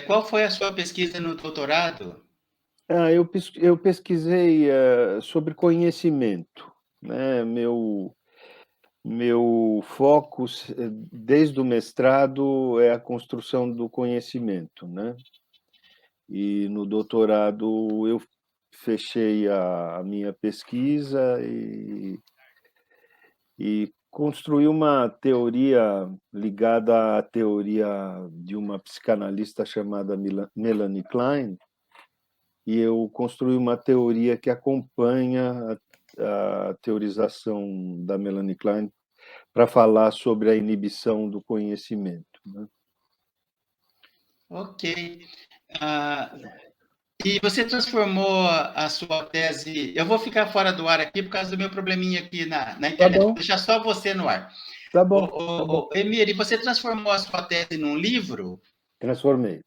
Qual foi a sua pesquisa no doutorado? Eu pesquisei sobre conhecimento, né? Meu foco, desde o mestrado, é a construção do conhecimento, né? E no doutorado eu fechei a minha pesquisa e construí uma teoria ligada à teoria de uma psicanalista chamada Melanie Klein, e eu construí uma teoria que acompanha a teorização da Melanie Klein para falar sobre a inibição do conhecimento, né? Ok. Ah, e você transformou a sua tese. Eu vou ficar fora do ar aqui por causa do meu probleminha aqui na Tá internet. Vou bom, deixar só você no ar. tá bom, tá bom. Emiri, você transformou a sua tese num livro? Transformei.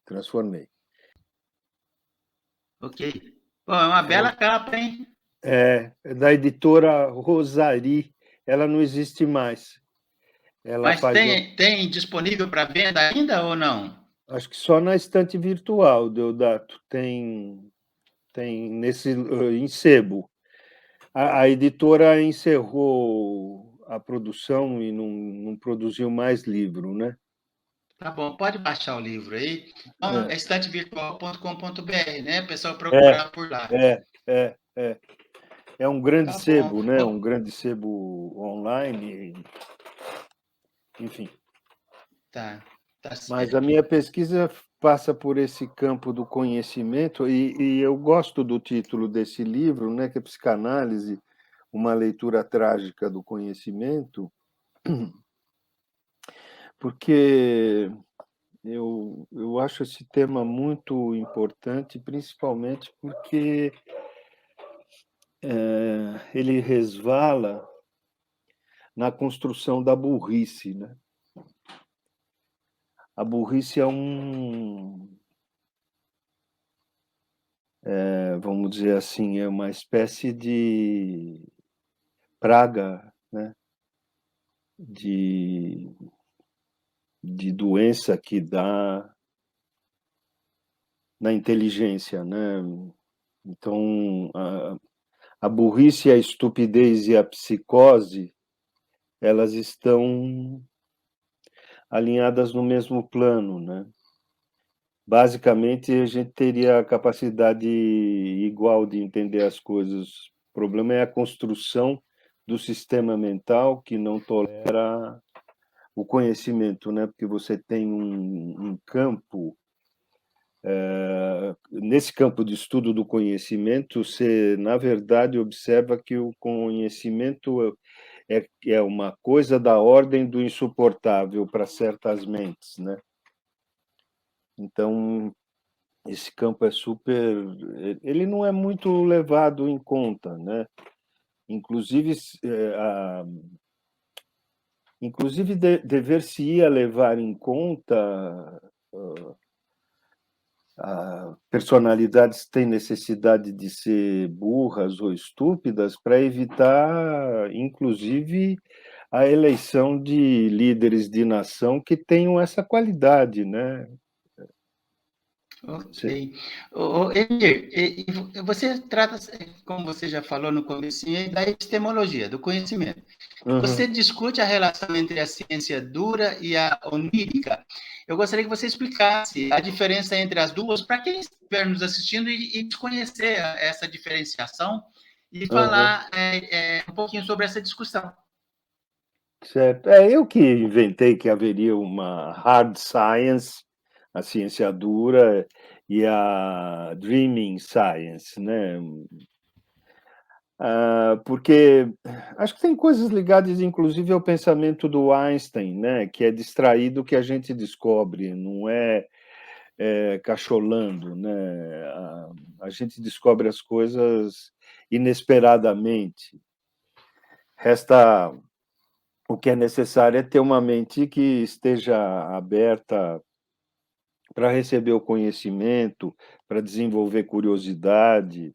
Ok. Bom, é uma bela capa, hein? É da editora Rosari, ela não existe mais. Ela Mas faz, tem disponível para venda ainda ou não? acho que só na estante virtual, Deodato, tem nesse em sebo. A editora encerrou a produção e não produziu mais livro, né? Tá bom, pode baixar o livro aí. Então, é É, estantevirtual.com.br, né? O pessoal é, procurar por lá. é. É um grande Tá bom. sebo, né? Um grande sebo online, enfim. Tá, tá Mas a certo. minha pesquisa passa por esse campo do conhecimento e eu gosto do título desse livro, né? Que é Psicanálise, uma leitura trágica do conhecimento, porque eu acho esse tema muito importante, principalmente porque ele resvala na construção da burrice, né? A burrice vamos dizer assim, é uma espécie de praga, né? de, de doença que dá na inteligência, né? Então, a burrice, a estupidez e a psicose, elas estão alinhadas no mesmo plano, né? Basicamente, a gente teria a capacidade igual de entender as coisas. O problema é a construção do sistema mental que não tolera o conhecimento, né? Porque você tem um campo, nesse campo de estudo do conhecimento, você, na verdade, observa que o conhecimento é uma coisa da ordem do insuportável para certas mentes, né? Então, esse campo é super. Ele não é muito levado em conta, né? Inclusive, dever-se-ia levar em conta personalidades têm necessidade de ser burras ou estúpidas para evitar, inclusive, a eleição de líderes de nação que tenham essa qualidade, né? Ok. Emir, você trata, como você já falou no começo, da epistemologia, do conhecimento. Você Uhum. discute a relação entre a ciência dura e a onírica. Eu gostaria que você explicasse a diferença entre as duas, para quem estiver nos assistindo e desconhecer essa diferenciação e Uhum. falar um pouquinho sobre essa discussão. Certo. É eu que inventei que haveria uma hard science, a ciência dura, e a dreaming science, né? Porque acho que tem coisas ligadas, inclusive, ao pensamento do Einstein, né? Que é distrair do que a gente descobre, não cacholando, né? A gente descobre as coisas inesperadamente. Resta o que é necessário é ter uma mente que esteja aberta para receber o conhecimento, para desenvolver curiosidade,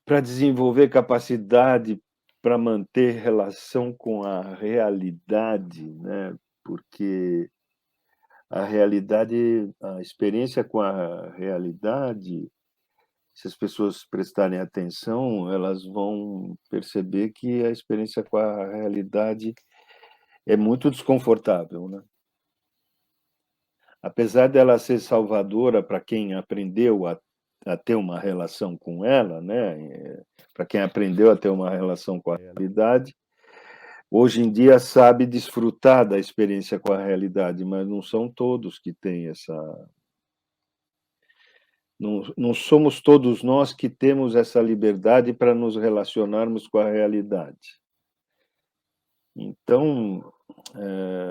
para desenvolver capacidade para manter relação com a realidade, né? Porque a realidade, a experiência com a realidade, se as pessoas prestarem atenção, elas vão perceber que a experiência com a realidade é muito desconfortável, né? Apesar dela ser salvadora para quem aprendeu a ter uma relação com ela, né? Para quem aprendeu a ter uma relação com a realidade, hoje em dia sabe desfrutar da experiência com a realidade, mas não são todos que têm essa. Não somos todos nós que temos essa liberdade para nos relacionarmos com a realidade. Então,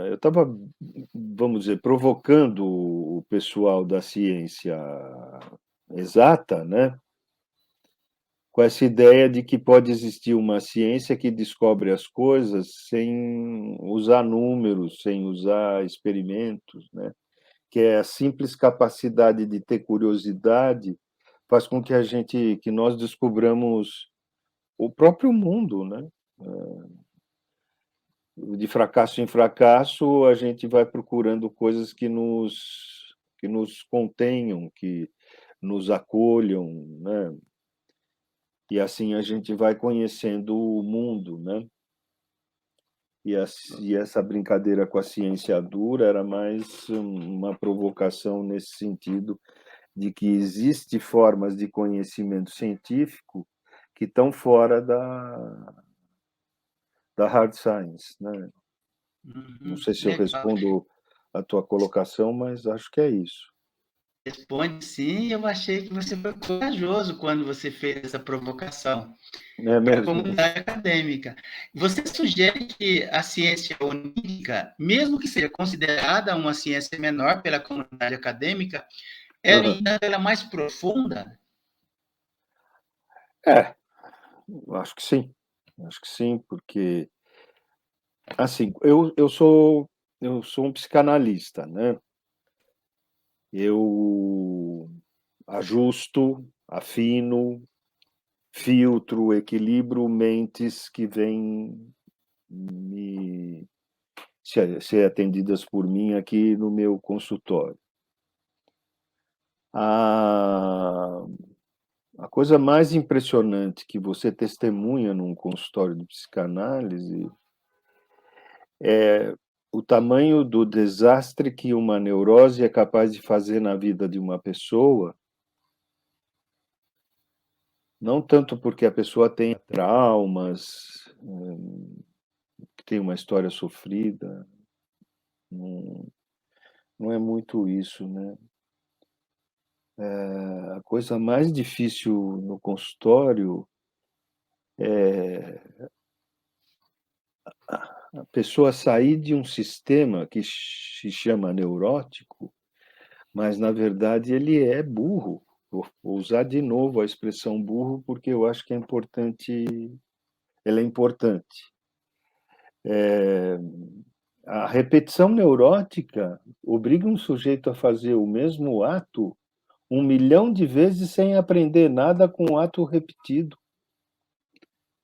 eu estava, vamos dizer, provocando o pessoal da ciência exata, né? Com essa ideia de que pode existir uma ciência que descobre as coisas sem usar números, sem usar experimentos, né? Que é a simples capacidade de ter curiosidade faz com que nós descobramos o próprio mundo, né? De fracasso em fracasso, a gente vai procurando coisas que nos contenham, que nos acolham, né? E assim a gente vai conhecendo o mundo, né? E essa brincadeira com a ciência dura era mais uma provocação nesse sentido de que existe formas de conhecimento científico que estão fora da hard science, né? Não sei se eu Legal. respondo a tua colocação, mas acho que é isso. Responde sim, eu achei que você foi corajoso quando você fez essa provocação Não é para a mesmo? comunidade acadêmica. Você sugere que a ciência onírica, mesmo que seja considerada uma ciência menor pela comunidade acadêmica, ela Uhum. ainda é mais profunda? É, acho que sim. Acho que sim, porque assim, eu sou um psicanalista, né? Eu ajusto, afino, filtro, equilibro mentes que vêm me ser atendidas por mim aqui no meu consultório. A, a coisa mais impressionante que você testemunha num consultório de psicanálise é o tamanho do desastre que uma neurose é capaz de fazer na vida de uma pessoa, não tanto porque a pessoa tem traumas, que tem uma história sofrida, não, não é muito isso, né? A coisa mais difícil no consultório é a pessoa sair de um sistema que se chama neurótico, mas na verdade ele é burro. Vou usar de novo a expressão burro porque eu acho que é importante, ela é importante. A repetição neurótica obriga um sujeito a fazer o mesmo ato 1 milhão de vezes sem aprender nada com o ato repetido.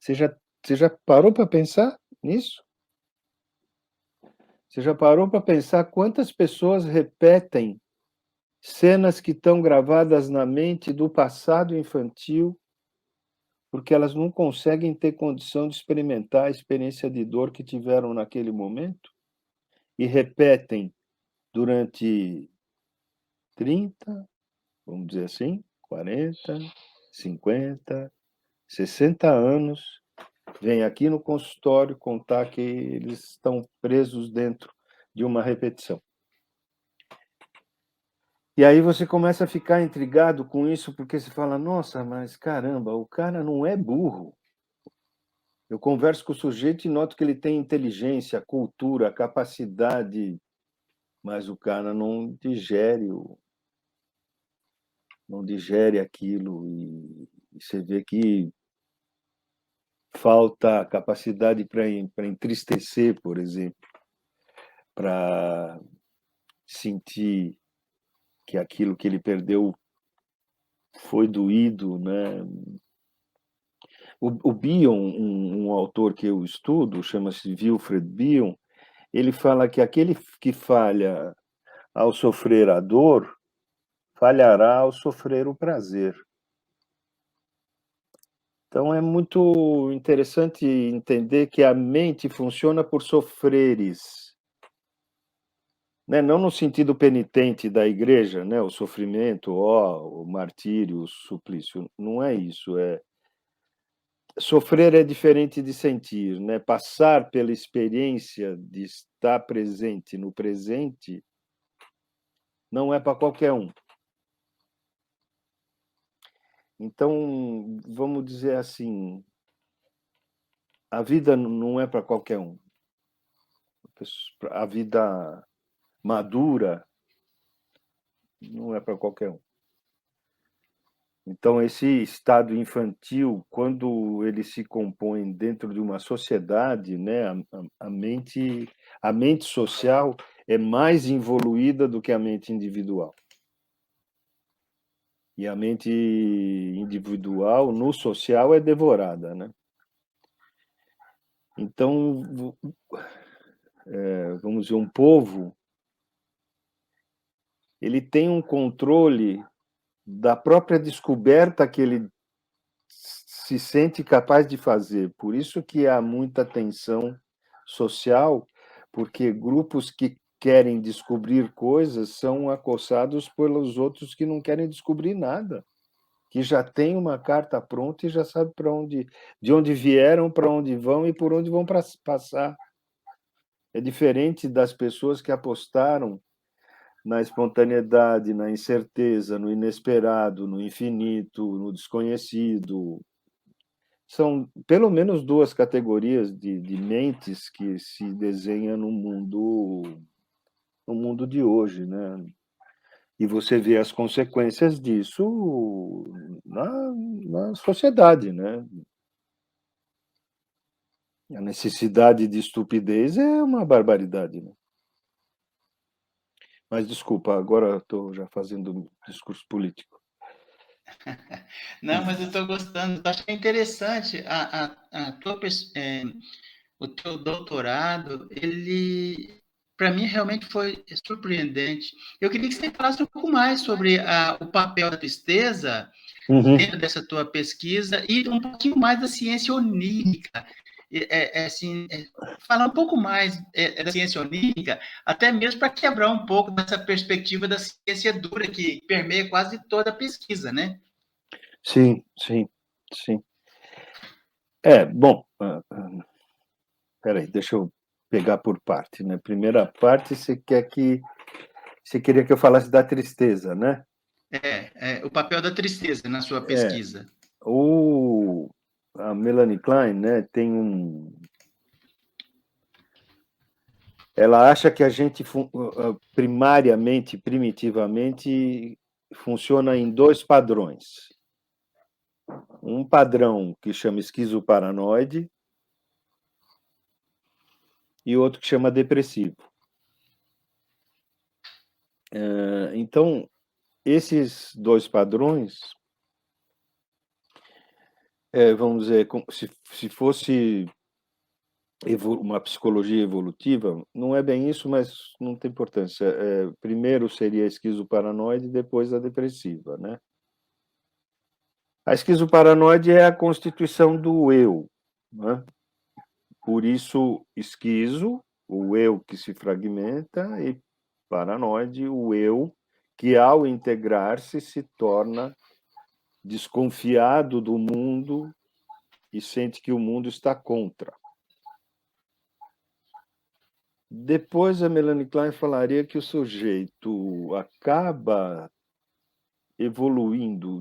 Você já parou para pensar nisso? Você já parou para pensar quantas pessoas repetem cenas que estão gravadas na mente do passado infantil, porque elas não conseguem ter condição de experimentar a experiência de dor que tiveram naquele momento? E repetem durante 30, vamos dizer assim, 40, 50, 60 anos, vem aqui no consultório contar que eles estão presos dentro de uma repetição. E aí você começa a ficar intrigado com isso, porque você fala, nossa, mas caramba, o cara não é burro. Eu converso com o sujeito e noto que ele tem inteligência, cultura, capacidade, mas o cara não digere aquilo e você vê que falta capacidade para entristecer, por exemplo, para sentir que aquilo que ele perdeu foi doído, né? O Bion, um autor que eu estudo, chama-se Wilfred Bion, ele fala que aquele que falha ao sofrer a dor, falhará ao sofrer o prazer. Então é muito interessante entender que a mente funciona por sofreres, né? Não no sentido penitente da igreja, né? O sofrimento, o martírio, o suplício. Não é isso. Sofrer é diferente de sentir, né? Passar pela experiência de estar presente no presente não é para qualquer um. Então, vamos dizer assim, a vida não é para qualquer um. A vida madura não é para qualquer um. Então, esse estado infantil, quando ele se compõe dentro de uma sociedade, né, a mente social é mais evoluída do que a mente individual. E a mente individual, no social, é devorada, né? Então, vamos dizer, um povo, ele tem um controle da própria descoberta que ele se sente capaz de fazer. Por isso que há muita tensão social, porque grupos que querem descobrir coisas são acossados pelos outros que não querem descobrir nada, que já tem uma carta pronta e já sabe para onde, de onde vieram, para onde vão e por onde vão passar. É diferente das pessoas que apostaram na espontaneidade, na incerteza, no inesperado, no infinito, no desconhecido. São pelo menos duas categorias de mentes que se desenham no mundo de hoje, né? E você vê as consequências disso na sociedade, né? A necessidade de estupidez é uma barbaridade, né? Mas desculpa, agora estou já fazendo discurso político. Não, mas eu estou gostando, estou achando interessante o teu doutorado, ele, para mim, realmente foi surpreendente. Eu queria que você falasse um pouco mais sobre o papel da tristeza dentro dessa tua pesquisa e um pouquinho mais da ciência onírica. Falar um pouco mais da ciência onírica, até mesmo para quebrar um pouco dessa perspectiva da ciência dura que permeia quase toda a pesquisa, né? Sim, sim, sim. Bom, peraí, deixa eu pegar por parte, né? Primeira parte, você queria que eu falasse da tristeza, né? O papel da tristeza na sua pesquisa. A Melanie Klein, né, ela acha que a gente primariamente, primitivamente, funciona em dois padrões. Um padrão que chama esquizoparanoide e outro que chama depressivo. Então, esses dois padrões, vamos dizer, se fosse uma psicologia evolutiva, não é bem isso, mas não tem importância. Primeiro seria a esquizoparanoide, depois a depressiva, né? A esquizoparanoide é a constituição do eu, né? Por isso, esquizo, o eu que se fragmenta, e paranoide, o eu que, ao integrar-se, se torna desconfiado do mundo e sente que o mundo está contra. Depois, a Melanie Klein falaria que o sujeito acaba evoluindo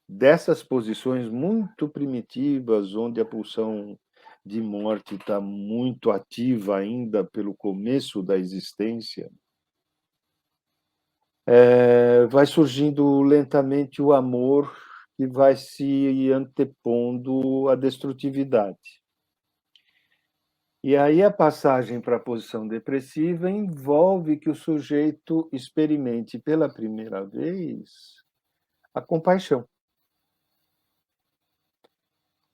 dessas posições muito primitivas, onde a pulsão de morte está muito ativa ainda pelo começo da existência, vai surgindo lentamente o amor que vai se antepondo à destrutividade. E aí a passagem para a posição depressiva envolve que o sujeito experimente pela primeira vez a compaixão.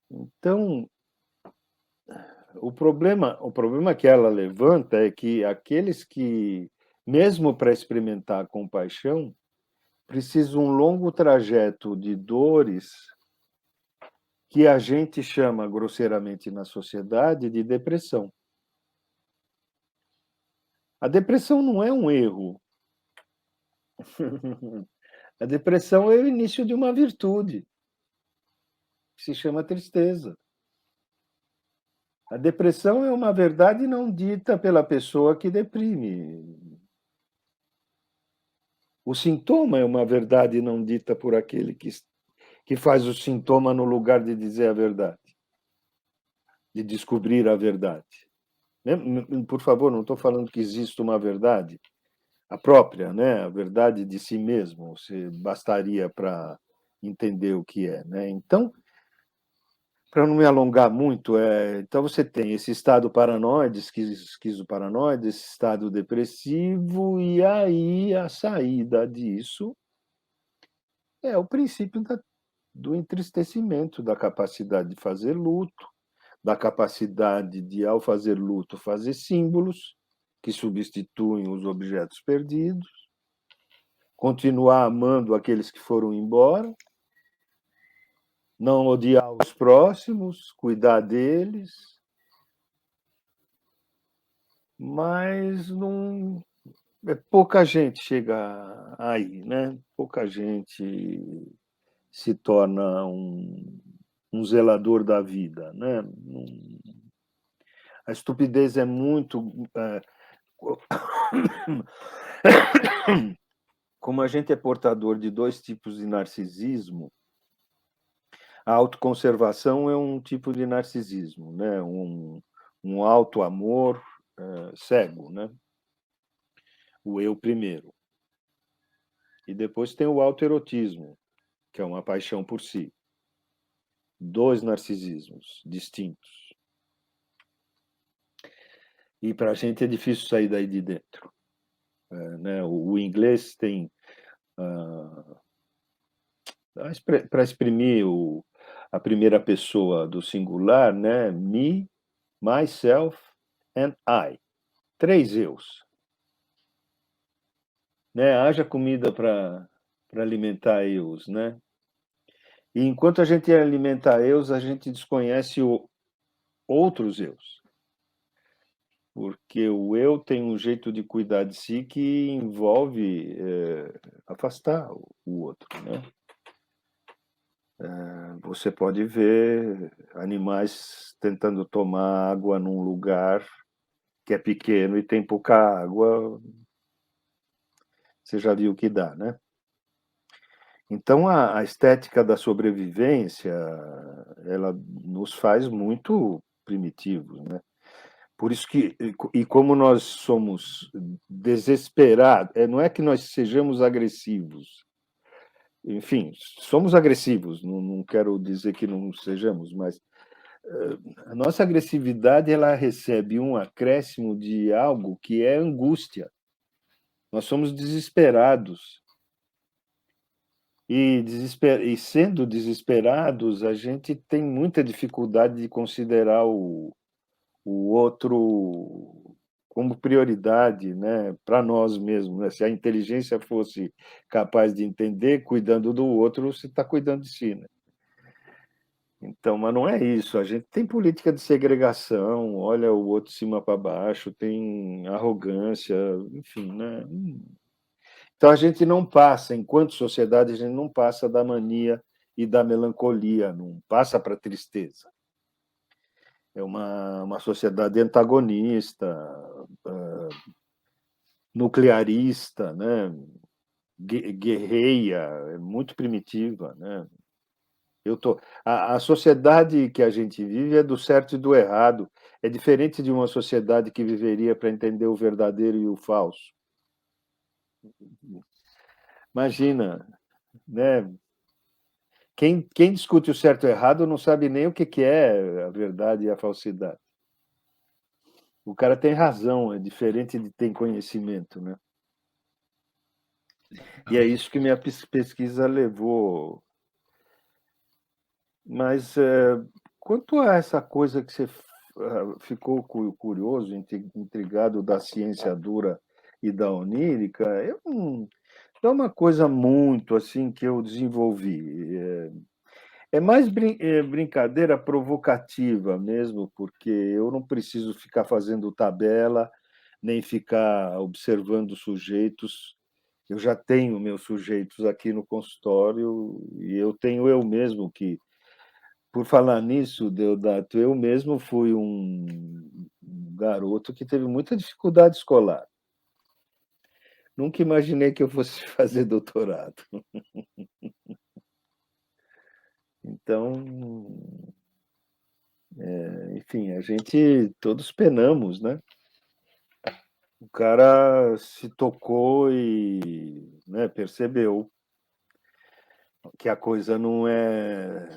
Então, o problema que ela levanta é que aqueles que mesmo para experimentar a compaixão, precisa um longo trajeto de dores que a gente chama grosseiramente na sociedade de depressão. A depressão não é um erro. A depressão é o início de uma virtude, que se chama tristeza. A depressão é uma verdade não dita pela pessoa que deprime. O sintoma é uma verdade não dita por aquele que faz o sintoma no lugar de dizer a verdade, de descobrir a verdade. Por favor, não estou falando que existe uma verdade, a própria, né? A verdade de si mesmo, se bastaria para entender o que é, né? Então, para não me alongar muito, então você tem esse estado paranoide, esquizoparanoide, esse estado depressivo, e aí a saída disso é o princípio do entristecimento, da capacidade de fazer luto, da capacidade de, ao fazer luto, fazer símbolos que substituem os objetos perdidos, continuar amando aqueles que foram embora, não odiar os próximos, cuidar deles, mas não, pouca gente chega aí, né? Pouca gente se torna um zelador da vida, né? A estupidez é muito como a gente é portador de dois tipos de narcisismo, a autoconservação é um tipo de narcisismo, né? Um auto-amor cego, né? O eu primeiro. E depois tem o autoerotismo, que é uma paixão por si. Dois narcisismos distintos. E para a gente é difícil sair daí de dentro. Né? O inglês tem, para exprimir a primeira pessoa do singular, né? Me, myself and I. 3 eus. Né? Haja comida para alimentar eus, né? E enquanto a gente alimenta eus, a gente desconhece outros eus. Porque o eu tem um jeito de cuidar de si que envolve afastar o outro, né? Você pode ver animais tentando tomar água num lugar que é pequeno e tem pouca água. Você já viu o que dá, né? Então, a estética da sobrevivência, ela nos faz muito primitivos, né? Por isso que, e como nós somos desesperados, não é que nós sejamos agressivos, enfim, somos agressivos, não quero dizer que não sejamos, mas a nossa agressividade ela recebe um acréscimo de algo que é angústia. Nós somos desesperados. E sendo desesperados, a gente tem muita dificuldade de considerar o outro como prioridade, né, para nós mesmos. Né? Se a inteligência fosse capaz de entender, cuidando do outro, você está cuidando de si. Né? Então, mas não é isso. A gente tem política de segregação, olha o outro de cima para baixo, tem arrogância, enfim, né? Então a gente não passa, enquanto sociedade, a gente não passa da mania e da melancolia, não passa para a tristeza. É uma sociedade antagonista, nuclearista, né? Guerreia, é muito primitiva. Né? A sociedade que a gente vive é do certo e do errado. É diferente de uma sociedade que viveria para entender o verdadeiro e o falso. Imagina, né? Quem discute o certo e o errado não sabe nem o que é a verdade e a falsidade. O cara tem razão, é diferente de ter conhecimento, né? E é isso que minha pesquisa levou. Mas quanto a essa coisa que você ficou curioso, intrigado da ciência dura e da onírica, é uma coisa muito assim que eu desenvolvi. É mais brincadeira provocativa mesmo, porque eu não preciso ficar fazendo tabela, nem ficar observando sujeitos. Eu já tenho meus sujeitos aqui no consultório e eu tenho eu mesmo que, por falar nisso, Deodato, eu mesmo fui um garoto que teve muita dificuldade escolar. Nunca imaginei que eu fosse fazer doutorado. Então, enfim, a gente todos penamos, né? O cara se tocou e, né, percebeu que a coisa não é.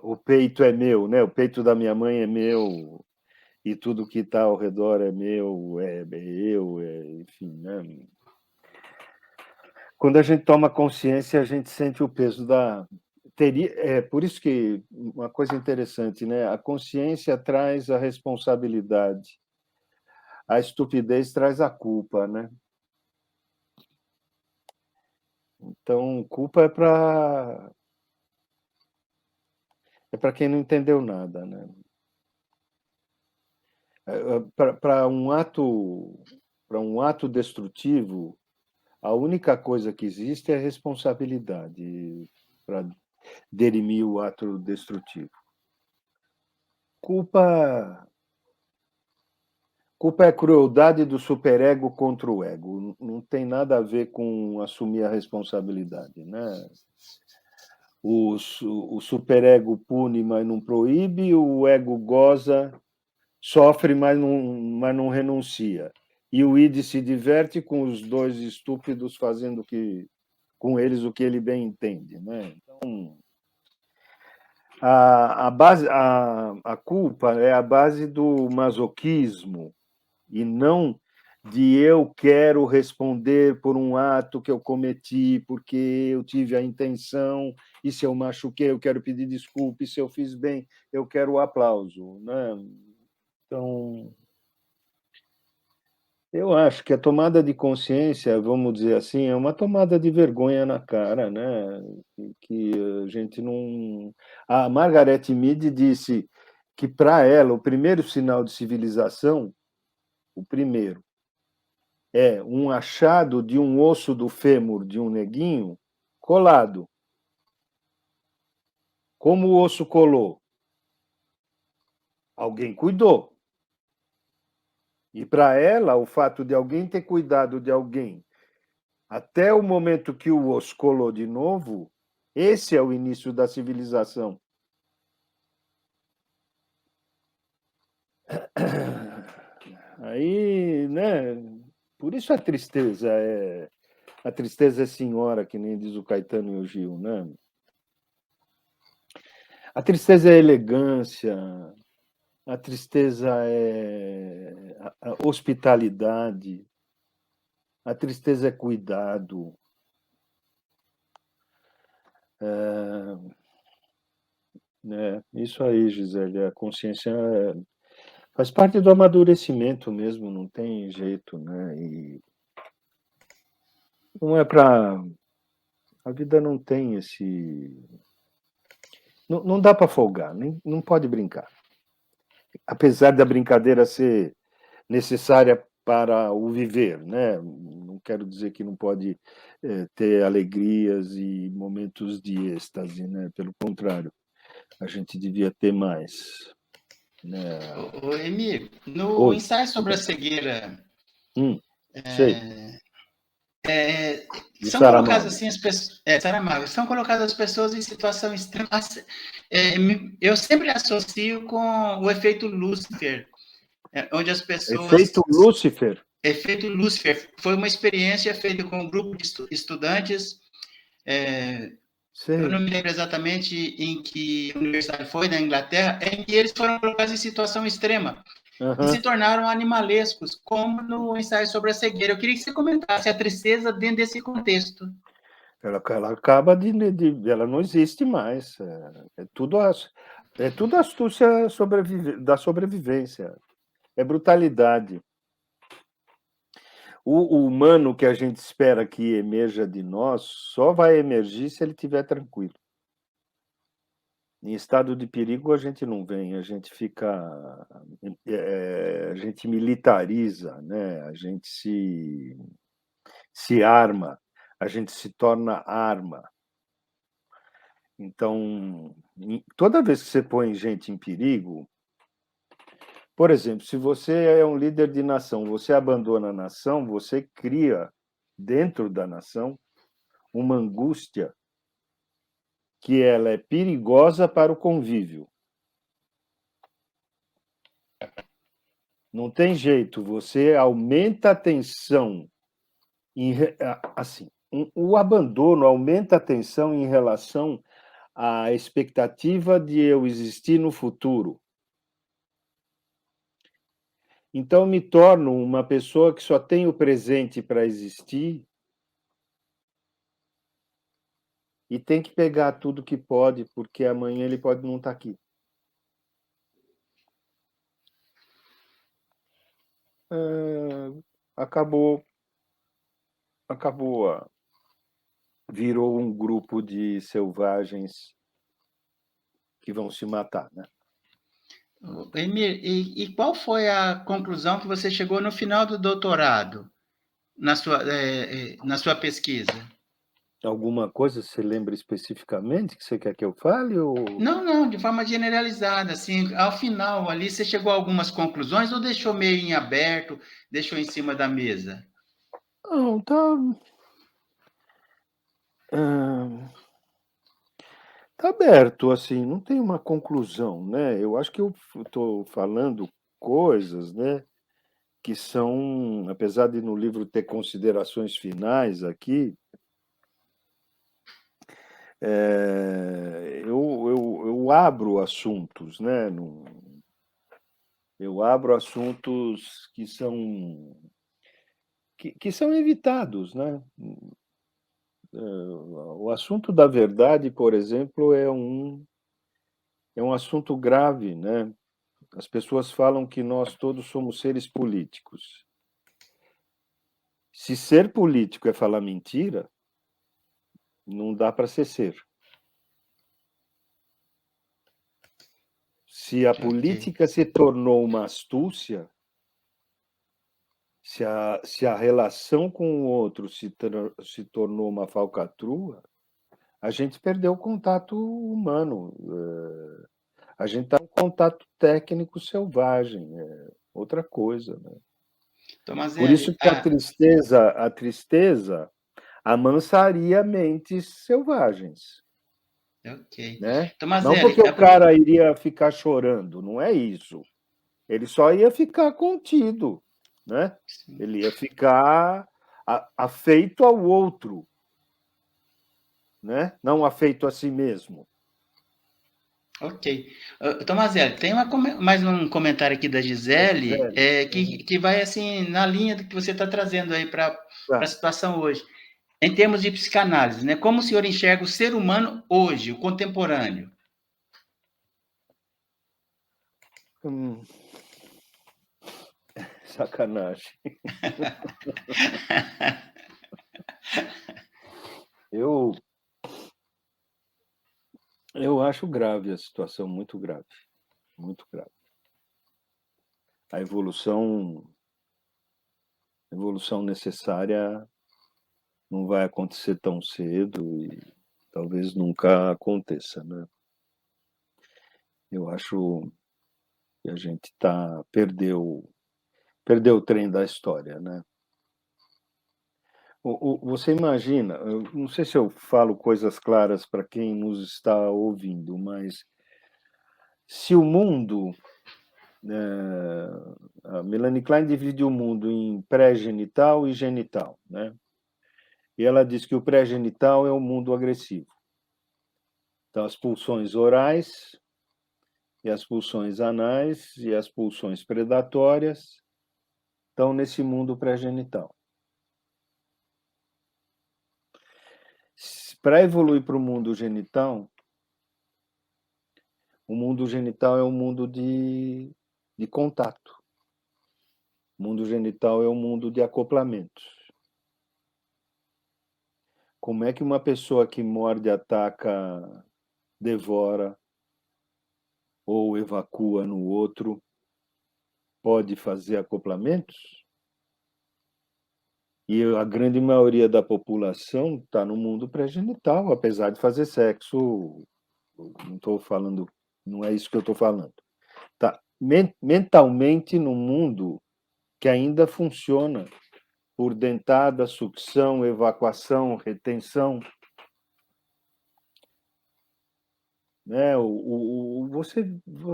O peito é meu, né? O peito da minha mãe é meu e tudo que está ao redor é meu, enfim, né? Quando a gente toma consciência, a gente sente o peso da. É por isso que uma coisa interessante, né? A consciência traz a responsabilidade, a estupidez traz a culpa, né? Então, culpa é para quem não entendeu nada, né? Para um ato destrutivo, a única coisa que existe é a responsabilidade para dirimir o ato destrutivo. Culpa é a crueldade do superego contra o ego. Não tem nada a ver com assumir a responsabilidade, né? O superego pune, mas não proíbe, o ego goza, sofre, mas não renuncia. E o id se diverte com os dois estúpidos fazendo com eles o que ele bem entende, né? Então, a culpa é a base do masoquismo e não de eu quero responder por um ato que eu cometi porque eu tive a intenção, e se eu machuquei eu quero pedir desculpa, e se eu fiz bem eu quero o aplauso, né? Então, eu acho que a tomada de consciência, vamos dizer assim, é uma tomada de vergonha na cara, né? Que a gente não. A Margaret Mead disse que, para ela, o primeiro sinal de civilização, o primeiro, é um achado de um osso do fêmur de um neguinho colado. Como o osso colou? Alguém cuidou. E para ela, o fato de alguém ter cuidado de alguém até o momento que o osso colou de novo, esse é o início da civilização. Aí, né? Por isso a tristeza é senhora, que nem diz o Caetano e o Gil, né? A tristeza é elegância, a tristeza é a hospitalidade, a tristeza é cuidado. Isso aí, Gisele, a consciência faz parte do amadurecimento mesmo, não tem jeito, né? E não é para. A vida não tem esse. Não dá para folgar, não pode brincar. Apesar da brincadeira ser necessária para o viver, né? Não quero dizer que não pode ter alegrias e momentos de êxtase, né? Pelo contrário, a gente devia ter mais. Né? Emir, no Oi. ensaio sobre a cegueira, Sei. Do são colocadas Saramago. assim as pessoas, Saramago, são colocadas as pessoas em situação extrema. Eu sempre associo com o efeito Lúcifer, onde as pessoas. Efeito Lúcifer. Efeito Lúcifer foi uma experiência feita com um grupo de estudantes. Eu não me lembro exatamente em que universidade foi, na Inglaterra, em que eles foram colocados em situação extrema. E se tornaram animalescos, como no ensaio sobre a cegueira. Eu queria que você comentasse a tristeza dentro desse contexto. Ela acaba ela não existe mais. É tudo astúcia da sobrevivência. É brutalidade. O humano que a gente espera que emerja de nós só vai emergir se ele estiver tranquilo. Em estado de perigo a gente não vem, a gente fica, a gente militariza, né? A gente se arma, a gente se torna arma. Então, toda vez que você põe gente em perigo, por exemplo, se você é um líder de nação, você abandona a nação, você cria dentro da nação uma angústia que ela é perigosa para o convívio. Não tem jeito, você aumenta a tensão assim, o abandono aumenta a tensão em relação à expectativa de eu existir no futuro. Então me torno uma pessoa que só tem o presente para existir e tem que pegar tudo que pode, porque amanhã ele pode não estar aqui. Acabou, virou um grupo de selvagens que vão se matar, né? Emir, e qual foi a conclusão que você chegou no final do doutorado, na sua pesquisa? Alguma coisa você lembra especificamente que você quer que eu fale? Ou... Não, de forma generalizada, assim, ao final ali você chegou a algumas conclusões ou deixou meio em aberto, deixou em cima da mesa? Não, tá. Tá aberto, assim, não tem uma conclusão, né? Eu acho que eu estou falando coisas, né, que são, apesar de no livro ter considerações finais aqui, eu abro assuntos, né? Eu abro assuntos que são evitados, né? O assunto da verdade, por exemplo, é um assunto grave, né? As pessoas falam que nós todos somos seres políticos. Se ser político é falar mentira, não dá para ser. Se a Ok. política se tornou uma astúcia, se a relação com o outro se tornou uma falcatrua, a gente perdeu o contato humano. A gente está em contato técnico selvagem, é outra coisa. Né? Por isso Tomazelli, que a tristeza amansaria mentes selvagens. ok. Né? Não Tomazelli, porque o cara iria ficar chorando, não é isso. Ele só ia ficar contido, né? Ele ia ficar afeito ao outro, né? Não afeito a si mesmo. ok. Tomazelli, tem mais um comentário aqui da A Gisele, Gisele. que vai assim na linha do que você está trazendo aí para a Tá. situação hoje. Em termos de psicanálise, né? Como o senhor enxerga o ser humano hoje, o contemporâneo? Sacanagem. Eu acho grave a situação, muito grave, muito grave. A evolução necessária não vai acontecer tão cedo e talvez nunca aconteça, né? Eu acho que a gente perdeu o trem da história, né? Você imagina, eu não sei se eu falo coisas claras para quem nos está ouvindo, mas se o mundo, a Melanie Klein divide o mundo em pré-genital e genital, né? E ela diz que o pré-genital é o mundo agressivo. Então, as pulsões orais e as pulsões anais e as pulsões predatórias estão nesse mundo pré-genital. Para evoluir para o mundo genital, o mundo genital é um mundo de contato. O mundo genital é um mundo de acoplamentos. Como é que uma pessoa que morde, ataca, devora ou evacua no outro pode fazer acoplamentos? E a grande maioria da população está no mundo pré-genital, apesar de fazer sexo. Não estou falando, não é isso que eu estou falando. Tá mentalmente no mundo que ainda funciona por dentada, sucção, evacuação, retenção, né? Você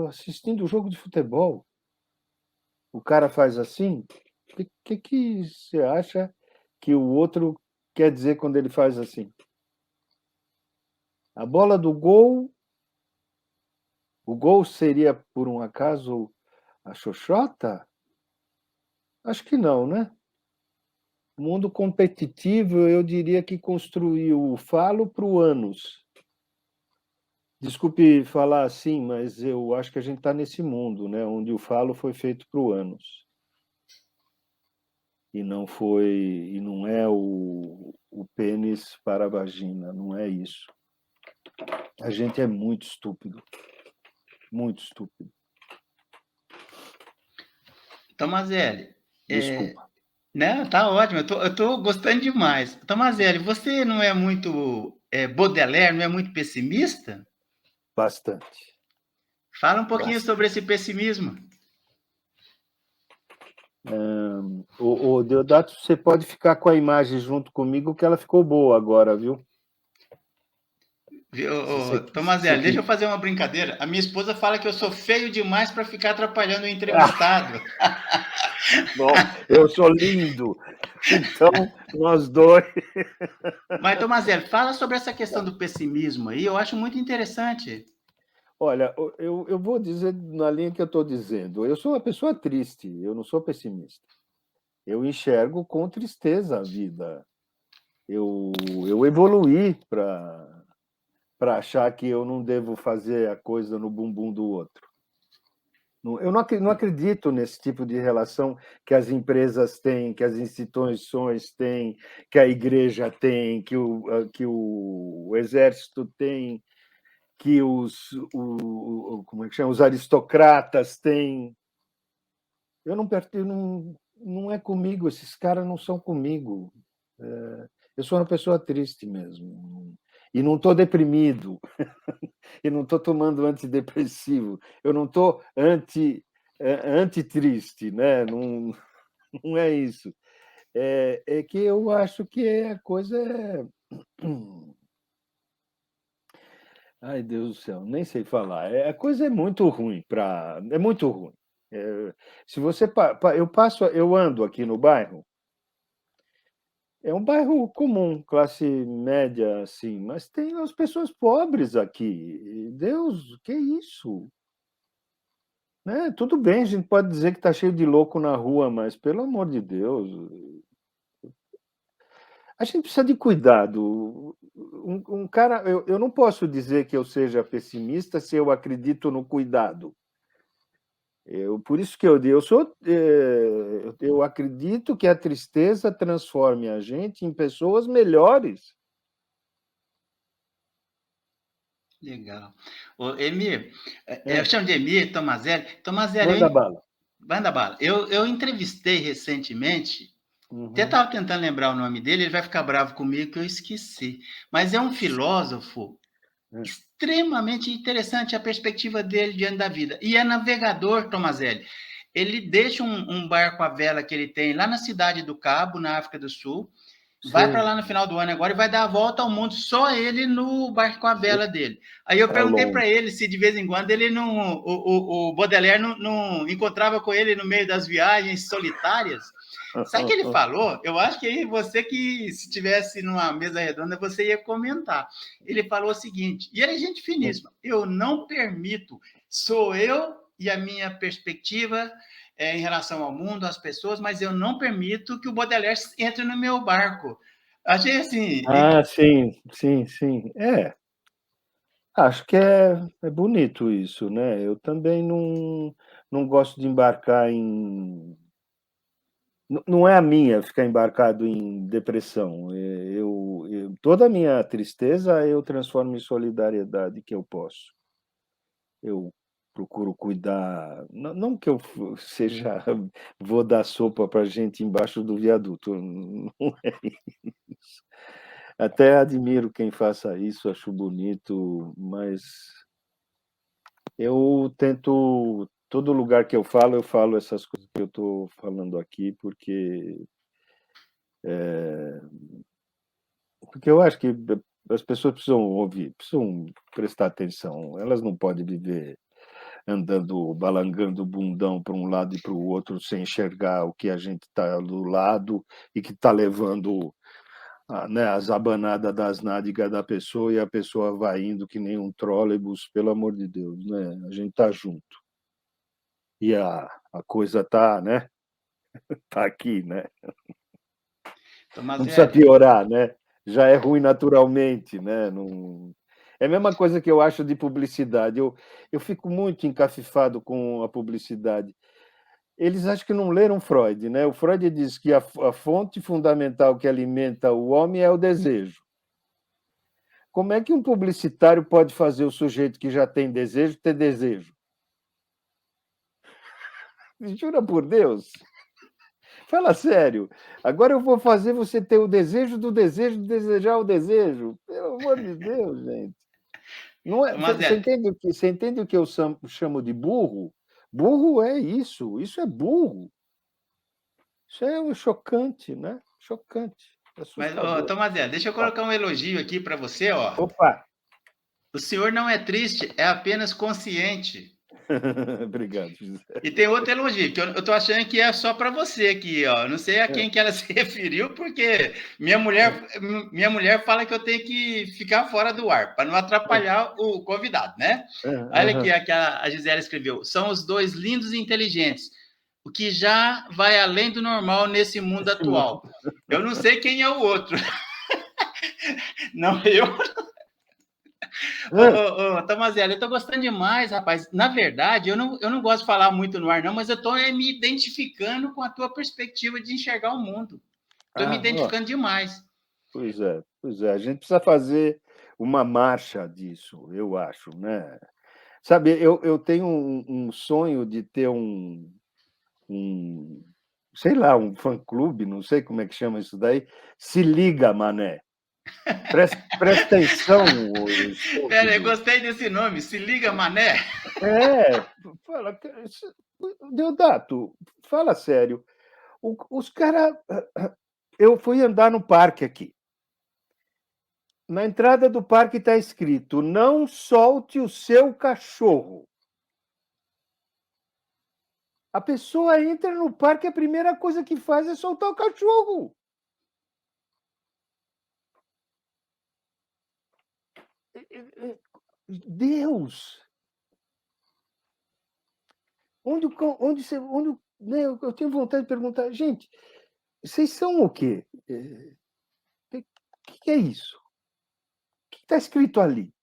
assistindo o jogo de futebol, o cara faz assim, que você acha que o outro quer dizer quando ele faz assim? A bola do gol, o gol seria por um acaso a xoxota? Acho que não, né? O mundo competitivo, eu diria que construiu o falo para o ânus. Desculpe falar assim, mas eu acho que a gente está nesse mundo, né? Onde o falo foi feito para o ânus. E não é o pênis para a vagina, não é isso. A gente é muito estúpido. Muito estúpido. Tomazelli, Desculpa. né, tá ótimo, eu tô gostando demais. Tomazelli, você não é muito Baudelaire, não é muito pessimista? Bastante. Fala um pouquinho Bastante. sobre esse pessimismo. O Deodato, você pode ficar com a imagem junto comigo, que ela ficou boa agora, viu? Tomazelli, deixa eu fazer uma brincadeira. A minha esposa fala que eu sou feio demais para ficar atrapalhando o Ah, entrevistado. bom, eu sou lindo. Então, nós dois. Mas, Tomazelli, fala sobre essa questão do pessimismo aí, eu acho muito interessante. Olha, eu vou dizer na linha que eu estou dizendo. Eu sou uma pessoa triste, eu não sou pessimista. Eu enxergo com tristeza a vida. Eu evoluí para achar que eu não devo fazer a coisa no bumbum do outro. Eu não acredito nesse tipo de relação que as empresas têm, que as instituições têm, que a igreja tem, que o exército tem, que como é que chama? Os aristocratas têm. Não é comigo, esses caras não são comigo. Eu sou uma pessoa triste mesmo. E não estou deprimido, e não estou tomando antidepressivo, eu não estou anti-triste, né? Não, não é isso. É que eu acho que a coisa é. Ai, Deus do céu, nem sei falar. A coisa é muito ruim para. É muito ruim. Se você. Eu ando aqui no bairro. É um bairro comum, classe média, assim, mas tem as pessoas pobres aqui. Deus, que isso? Né? Tudo bem, a gente pode dizer que está cheio de louco na rua, mas pelo amor de Deus, a gente precisa de cuidado. Um cara, eu não posso dizer que eu seja pessimista se eu acredito no cuidado. Por isso que eu acredito que a tristeza transforme a gente em pessoas melhores. Legal. Ô, Emir, eu É, chamo de Emir Tomazelli. Tomazelli, manda bala. manda bala. Eu entrevistei recentemente, até Uhum. estava tentando lembrar o nome dele, ele vai ficar bravo comigo que eu esqueci. Mas é um filósofo É. extremamente interessante a perspectiva dele diante da vida. E é navegador, Tomazelli. Ele deixa um barco à vela que ele tem lá na cidade do Cabo, na África do Sul, vai para Sei, lá no final do ano agora e vai dar a volta ao mundo, só ele no barco à vela dele. Aí eu tá perguntei para longe. ele se de vez em quando ele não, o Baudelaire não encontrava com ele no meio das viagens solitárias. Sabe o que ele falou? Eu acho que aí você que, se tivesse numa mesa redonda, você ia comentar. Ele falou o seguinte, e ele é gente finíssima, eu não permito, sou eu e a minha perspectiva em relação ao mundo, às pessoas, mas eu não permito que o Baudelaire entre no meu barco. Achei assim, Ah, sim, sim, sim. Acho que é bonito isso, né? Eu também não gosto de embarcar em. Não é a minha ficar embarcado em depressão. Toda a minha tristeza eu transformo em solidariedade que eu posso. Eu procuro cuidar. Não que eu seja. Vou dar sopa para gente embaixo do viaduto. Não é isso. Até admiro quem faça isso, acho bonito, mas eu tento. Todo lugar que eu falo essas coisas que eu estou falando aqui, porque eu acho que as pessoas precisam ouvir, precisam prestar atenção. Elas não podem viver andando, balangando o bundão para um lado e para o outro sem enxergar o que a gente está do lado e que está levando né, as abanadas das nádegas da pessoa e a pessoa vai indo que nem um trólebus, pelo amor de Deus, né? A gente está junto. E a coisa está, né? Tá aqui, né? Não precisa Tomazelli, piorar, né? Já é ruim naturalmente, né? Não... É a mesma coisa que eu acho de publicidade. Eu fico muito encafifado com a publicidade. Eles acham que não leram Freud, né? O Freud diz que a fonte fundamental que alimenta o homem é o desejo. Como é que um publicitário pode fazer o sujeito que já tem desejo ter desejo? Jura por Deus? Fala sério. Agora eu vou fazer você ter o desejo do desejo de desejar o desejo. Pelo amor de Deus, gente. Não é, Tomazelli, você entende o que eu chamo de burro? Burro é isso. Isso é burro. Isso é chocante, né? Chocante. mas, ô, Assustador. Tomazelli, deixa eu colocar um elogio aqui para você, ó. Opa! O senhor não é triste, é apenas consciente. Obrigado, José. E tem outro elogio, que eu tô achando que é só para você aqui, ó. Não sei a quem que ela se referiu, porque minha mulher fala que eu tenho que ficar fora do ar, para não atrapalhar o convidado, né? Olha aqui a que a Gisele escreveu. São os dois lindos e inteligentes, o que já vai além do normal nesse mundo atual. Eu não sei quem é o outro. Não, eu. Ô, Tomazelli, eu tô gostando demais, rapaz. Na verdade, eu não gosto de falar muito no ar, não, mas eu tô me identificando com a tua perspectiva de enxergar o mundo. Tô me Ó, identificando demais. pois é, pois é. A gente precisa fazer uma marcha disso, eu acho, né? Sabe, eu tenho um sonho de ter um, sei lá, um fã-clube, não sei como é que chama isso daí. Se liga, mané. Presta atenção, Pera, eu estúpido. gostei desse nome. Se liga, mané. É, fala, Deodato, fala sério. Os caras. Eu fui andar no parque aqui. Na entrada do parque está escrito: não solte o seu cachorro. A pessoa entra no parque, a primeira coisa que faz é soltar o cachorro. Deus! Né, eu tenho vontade de perguntar, gente, vocês são o quê? O que é isso? O que está escrito ali?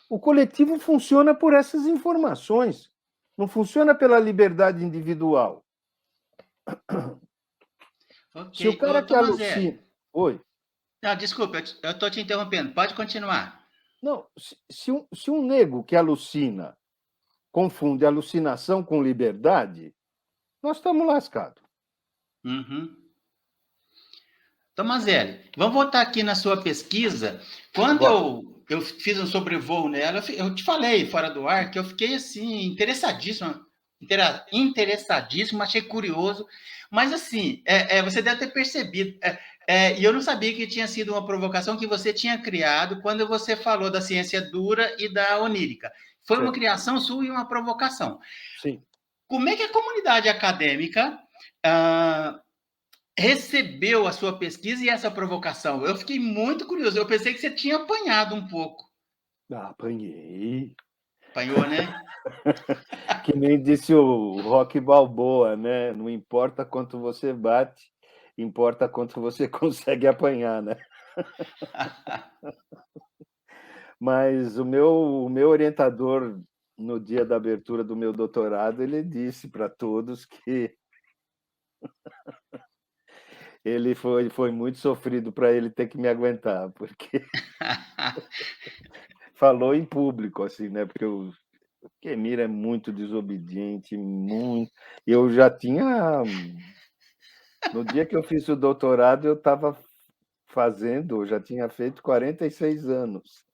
O coletivo funciona por essas informações, não funciona pela liberdade individual. Ok. Se o cara Ô, que Tomazelli. alucina. Oi. Não, desculpa, eu tô te interrompendo. Pode continuar. Não, se um nego que alucina confunde alucinação com liberdade, nós estamos lascados. Uhum. Tomazelli, vamos voltar aqui na sua pesquisa. Quando Bom, eu fiz um sobrevoo nela, eu te falei fora do ar que eu fiquei assim, interessadíssimo, achei curioso, mas assim, você deve ter percebido, e eu não sabia que tinha sido uma provocação que você tinha criado quando você falou da ciência dura e da onírica. Foi uma certo. criação sua e uma provocação. Sim. Como é que a comunidade acadêmica ah, recebeu a sua pesquisa e essa provocação? Eu fiquei muito curioso. Eu pensei que você tinha apanhado um pouco. Apanhei. Apanhou, né? Que nem disse o Rock Balboa, né? Não importa quanto você bate, importa quanto você consegue apanhar, né? Mas o meu orientador no dia da abertura do meu doutorado, ele disse para todos que ele foi muito sofrido para ele ter que me aguentar, porque falou em público, assim, né? Porque o Kemir é muito desobediente, muito. Eu já tinha. No dia que eu fiz o doutorado, eu estava fazendo, eu já tinha feito 46 anos.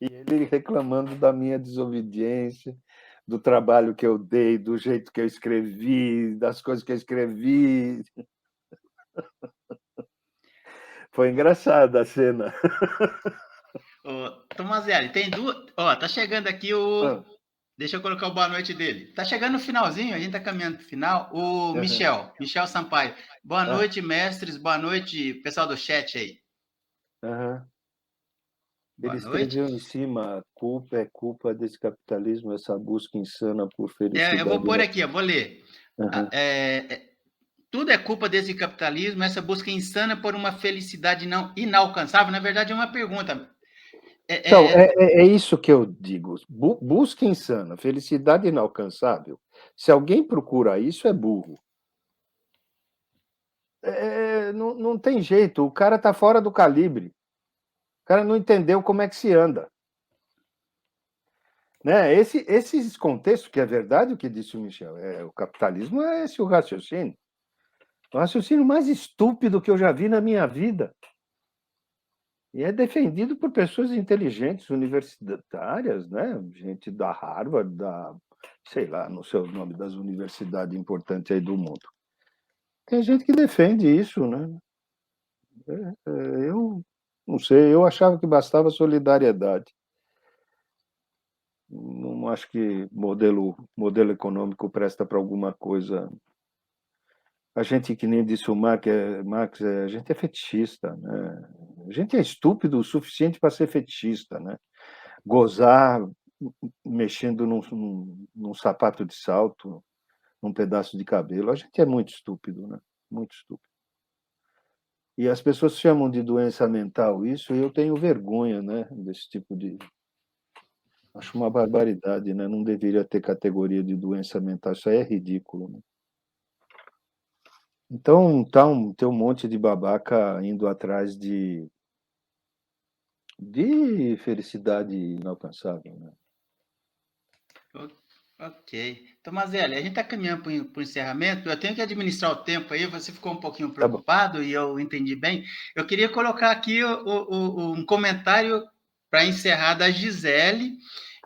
E ele reclamando da minha desobediência, do trabalho que eu dei, do jeito que eu escrevi, das coisas que eu escrevi. Foi engraçada a cena. Ô, Tomazelli, tem duas. Ó, tá chegando aqui o. Ah, Deixa eu colocar o boa noite dele. Tá chegando no finalzinho, a gente tá caminhando pro final. O aham, Michel Sampaio. Boa ah, noite, mestres. Boa noite, pessoal do chat aí. aham. Ele Boa noite. escreveu em cima: a culpa é culpa desse capitalismo, essa busca insana por Eu vou felicidade. pôr aqui, ó, vou ler. Ah, Aham. tudo é culpa desse capitalismo, essa busca insana por uma felicidade não inalcançável. Na verdade, é uma pergunta. Então, É, é, é isso que eu digo. Busca insana, felicidade inalcançável. Se alguém procura isso, é burro. Não, não tem jeito, o cara está fora do calibre. O cara não entendeu como é que se anda. Né? Esses contextos, que é verdade o que disse o Michel, o capitalismo é esse o raciocínio. O raciocínio mais estúpido que eu já vi na minha vida. E é defendido por pessoas inteligentes, universitárias, né? Gente da Harvard, sei lá, não sei o nome das universidades importantes aí do mundo. Tem gente que defende isso, né? Eu não sei, eu achava que bastava solidariedade. Não acho que modelo econômico presta para alguma coisa. A gente, que nem disse o Marx, a gente é fetichista, né? A gente é estúpido o suficiente para ser fetichista, né? Gozar mexendo num sapato de salto, num pedaço de cabelo. A gente é muito estúpido, né? Muito estúpido. E as pessoas chamam de doença mental isso, e eu tenho vergonha, né, desse tipo de. Acho uma barbaridade, né? Não deveria ter categoria de doença mental, isso aí é ridículo, né? Então, tem um monte de babaca indo atrás de felicidade inalcançável, né? ok. Tomazelli, a gente está caminhando para o encerramento. Eu tenho que administrar o tempo aí. Você ficou um pouquinho Tá bom. preocupado e eu entendi bem. Eu queria colocar aqui um comentário para encerrar da Gisele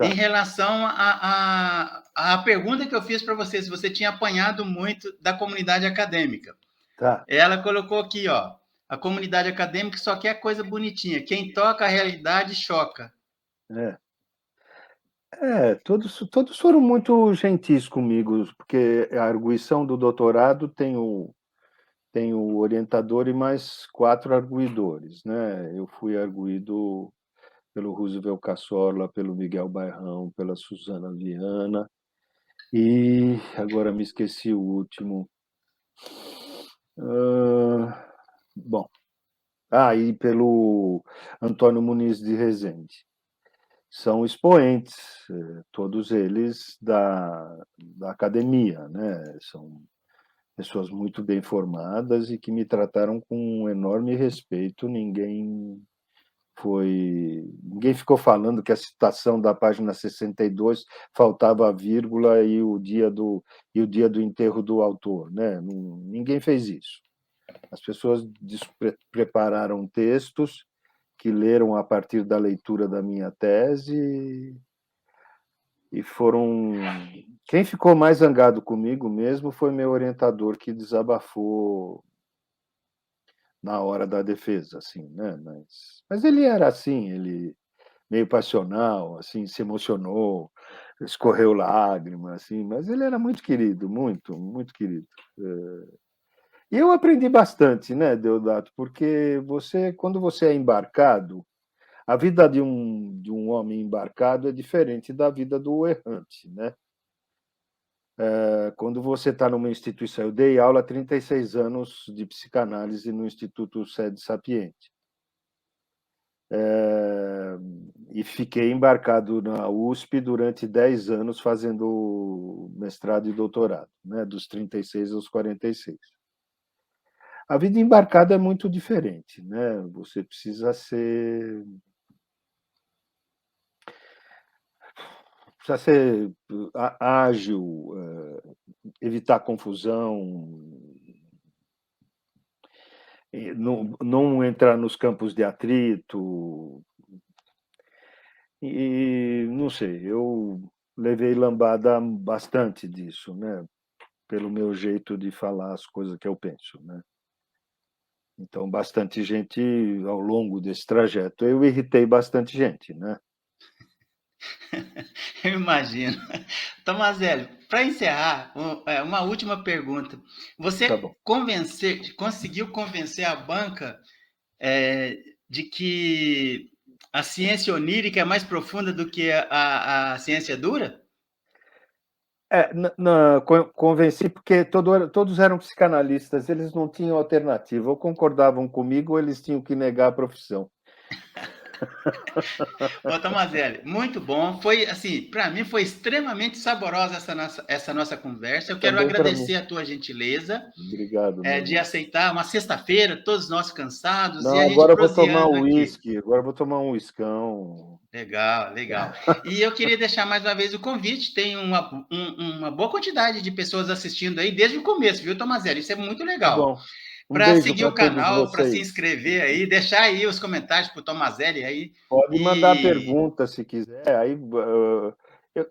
em Tá, relação à pergunta que eu fiz para você, se você tinha apanhado muito da comunidade acadêmica. tá. Ela colocou aqui, ó, a comunidade acadêmica só quer coisa bonitinha. Quem toca a realidade choca. É. Todos foram muito gentis comigo, porque a arguição do doutorado tem o orientador e mais 4 arguidores, né? Eu fui arguído pelo Roosevelt Cassorla, pelo Miguel Bairrão, pela Suzana Viana, e agora me esqueci o último. Bom, e pelo Antônio Muniz de Rezende. São expoentes, todos eles da academia, né? São pessoas muito bem formadas e que me trataram com um enorme respeito. Ninguém ficou falando que a citação da página 62 faltava a vírgula e o dia do enterro do autor, né? Ninguém fez isso. As pessoas prepararam textos que leram a partir da leitura da minha tese e foram. Quem ficou mais zangado comigo mesmo foi meu orientador, que desabafou na hora da defesa, assim, né? Mas ele era assim, ele meio passional, assim, se emocionou, escorreu lágrima, assim, mas ele era muito querido, muito, muito querido. E eu aprendi bastante, né, Deodato, porque quando você é embarcado, a vida de um homem embarcado é diferente da vida do errante, né? Quando você está numa instituição, eu dei aula há 36 anos de psicanálise no Instituto Sede Sapiente. E fiquei embarcado na USP durante 10 anos fazendo mestrado e doutorado, né, dos 36 aos 46. A vida embarcada é muito diferente, né? Você precisa ser ágil, evitar confusão, não entrar nos campos de atrito. E não sei, eu levei lambada bastante disso, né? Pelo meu jeito de falar as coisas que eu penso, né? Então, bastante gente ao longo desse trajeto. Eu irritei bastante gente, né? Eu imagino. Tomazelli, para encerrar, uma última pergunta. Tá Você bom. conseguiu convencer a banca de que a ciência onírica é mais profunda do que a ciência dura? Convenci porque todos eram psicanalistas, eles não tinham alternativa. Ou concordavam comigo, ou eles tinham que negar a profissão. Ô, Tomazelli, muito bom. Foi, assim, para mim foi extremamente saborosa essa nossa conversa. Eu quero Também para mim. agradecer a tua gentileza Obrigado, meu de amigo. aceitar uma sexta-feira, todos nós cansados, e Não, a gente agora eu vou tomar proseando aqui. uísque, agora eu vou tomar um uiscão. Legal, legal. E eu queria deixar mais uma vez o convite. Tem uma boa quantidade de pessoas assistindo aí desde o começo, viu, Tomazelli? Isso é muito Tá legal. bom. Um Para beijo seguir para o todos canal, para se vocês. inscrever aí, deixar aí os comentários para o Tomazelli aí. Pode mandar E pergunta se quiser. Aí,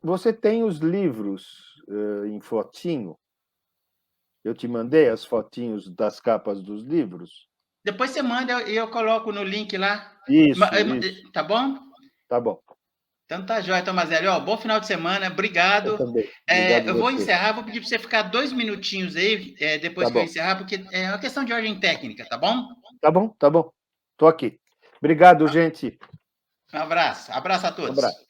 você tem os livros em fotinho? Eu te mandei as fotinhos das capas dos livros? depois você manda e eu coloco no link lá. Isso, isso. Tá bom? Tá bom. Então tá jóia, Tomazelli. Ó, bom final de semana, Eu obrigado. também. Obrigado Eu vou você. encerrar, vou pedir para você ficar 2 minutinhos aí, depois Tá que eu bom. encerrar, porque é uma questão de ordem técnica, tá bom? Tá bom, tá bom. Tô aqui. Obrigado, gente. Um abraço. Abraço a Um todos. abraço.